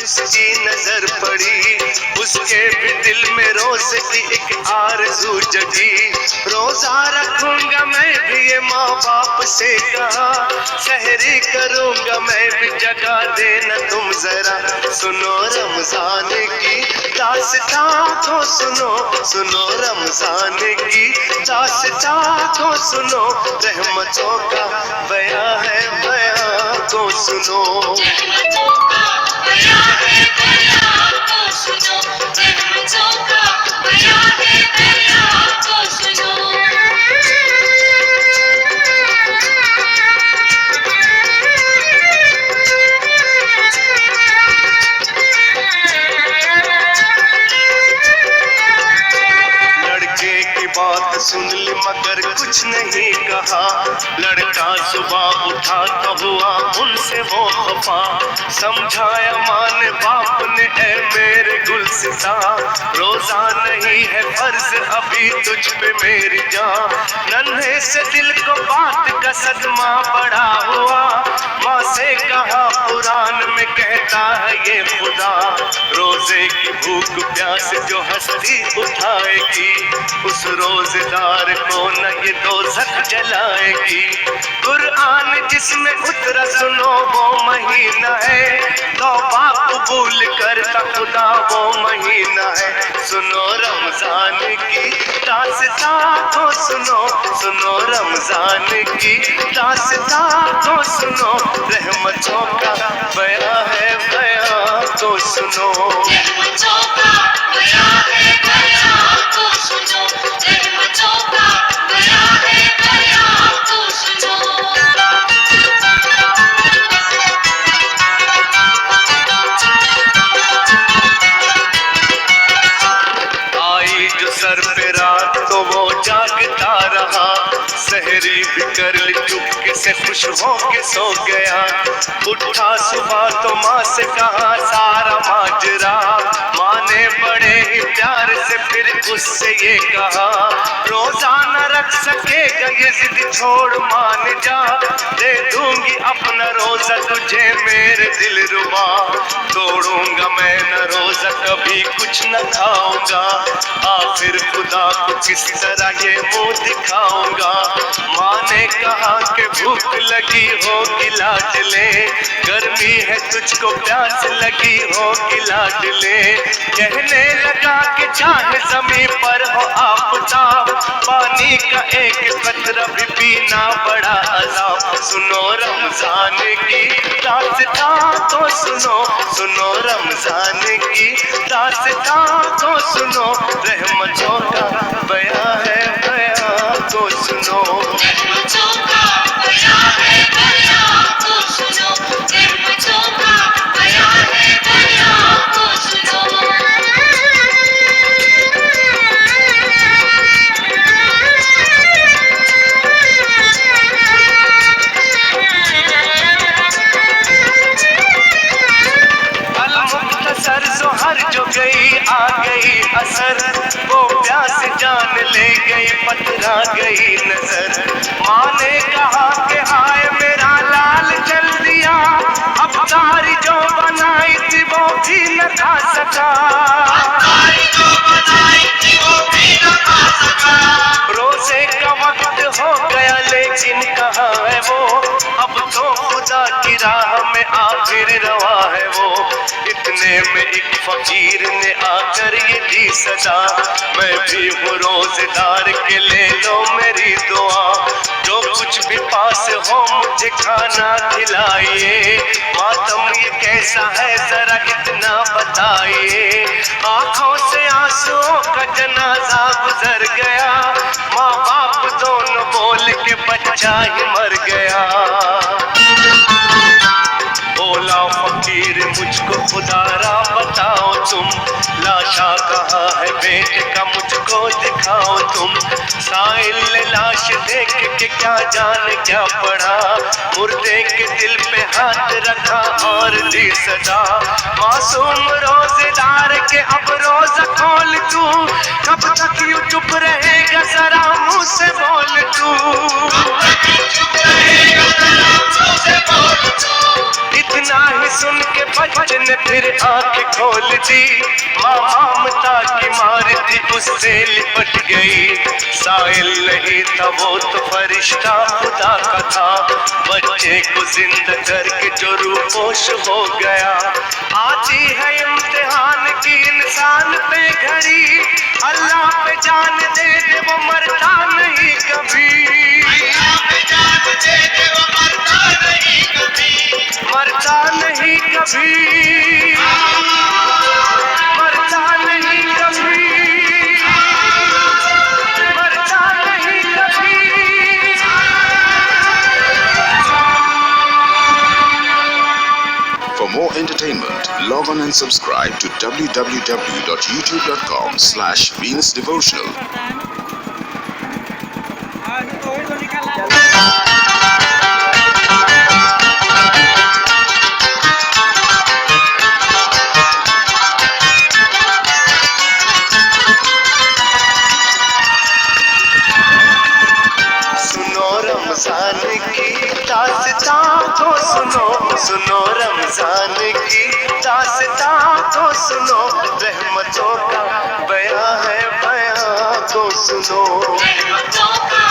जिसकी नजर पड़ी उसके भी दिल में रोज की एक आरज़ू जगी। रोजा रखूंगा मैं भी ये माँ बाप से कहा, सहरी करूंगा मैं भी जगा देना तुम जरा। सुनो रमजान की दास्तां को सुनो, सुनो रमजान की दास्तां को सुनो, रहमतों का बयां है बयां को सुनो। रहमतों का बयां है बयां को सुनो, रहमतों का बयां है बयां को सुनो। बात सुन ली मगर कुछ नहीं कहा, लड़का सुबह उठा तो हुआ उनसे वो खफा। समझाया मान बाप ने ऐ मेरे गुलसिता, रोजा नहीं है फर्ज अभी तुझ पे मेरी जान। नन्हे से दिल को बात का सदमा बड़ा हुआ, माँ से कहा कुरान में कहता है ये खुदा, रोजे की भूख प्यास जो हस्ती उठाएगी उस रोजेदार को न ये दोज़ख जलाएगी। कुरान जिसमें उतरा सुनो वो महीना है, तौबा कबूल करता खुदा वो महीना है। सुनो रमजान की दास्तां को सुनो, सुनो रमजान की दास्तां को सुनो, रहमतों का बयां है बयां को सुनो। रहमतों का बयां है बयां को सुनो, रहमतों का बयां है बयां को सुनो। आई जो सर पे रात तो वो जागता रहा, सहरी भी कर ली चुपके से खुश हो के सो गया। उठा सुबह तो माँ से कहा सारा माजरा, माँ ने बड़े ही प्यार से फिर उससे ये कहा, रोजा न रख सकेगा ये जिद छोड़ मान जा, दे दूंगी अपना रोजा तुझे मेरे दिल रुबा। तोड़ूंगा मैं न रोजा कभी कुछ न खाऊंगा, आखिर खुदा को किस तरह ये मुंह दिखाऊंगा। माँ ने कहा कि भूख लगी हो कि लाड ले, गर्मी है तुझको प्यास लगी हो कि लाड ले। कहने लगा कि चाहे जमीन पर हो आफताब, पानी का एक कतरा भी पीना बड़ा अज़ाब। सुनो रमजान की दास्तां को सुनो, सुनो रमजान की दास्तां को सुनो, रहमतों का बयां है बयां को सुनो। रहमतों का बयां है बयां को सुनो, रहमतों का बयां है बयां को सुनो। अल-मुख्तसर ज़ोहर जो गई आ गई असर, वो प्यास जान ले गई पथरा गई नजर। माँ ने कहा कि हाय मेरा लाल जल दिया, अफ्तारी जो बनाई थी वो भी न खा सका, अफ्तारी जो बनाई थी वो भी न खा सका। रोजे का वक्त हो गया लेकिन कहाँ है वो, अब तो खुदा की राह में आखिर रवा है वो। इतने में एक फकीर ने आकर ये दी सदा, मैं भी हूँ रोजेदार के ले लो मेरी दुआ। जो कुछ भी पास हो मुझे खाना खिलाइए, मातम ये कैसा है जरा इतना बताइए। आंखों से आंसुओं का जनाजा गुजर गया, माँ बाप दोनों बोल के बच्चा ही मर गया। बोला फकीर मुझको खुदारा बताओ तुम, लाशा कहाँ है बेटे का मुझको दिखाओ तुम। साइल ने लाश देख के क्या जाने क्या पढ़ा, मुर्दे के दिल पे हाथ रखा और दी सदा। मासूम रोजेदार के अब रोजा खोल तू, कब तक यूं चुप रहेगा जरा मुँह से बोल तू, कब तक यूं चुप रहेगा जरा मुँह से बोल तू। इतने ना ही सुन के बच्चे ने फिर आंख खोल दी। माँ ममता की मार थी उससे लिपट गई। साहिल नहीं था वो तो फरिश्ता खुदा का था। बच्चे को जिंदा करके जो रूपोश हो गया। आती है इम्तिहान की इंसान पे घड़ी, अल्लाह पे जान दे दे वो मरता नहीं कभी। अल्लाह पे जान दे दे वो मरता नहीं कभी। मरता नहीं कभी, मरता नहीं कभी, मरता नहीं कभी। For more entertainment, log on and subscribe to www.youtube.com/Venus Devotional. सुनो रमजान की दास्तां को सुनो, सुनो रमजान की दास्तां को सुनो। रहमतों का बयां है बयां को सुनो। रहमतों का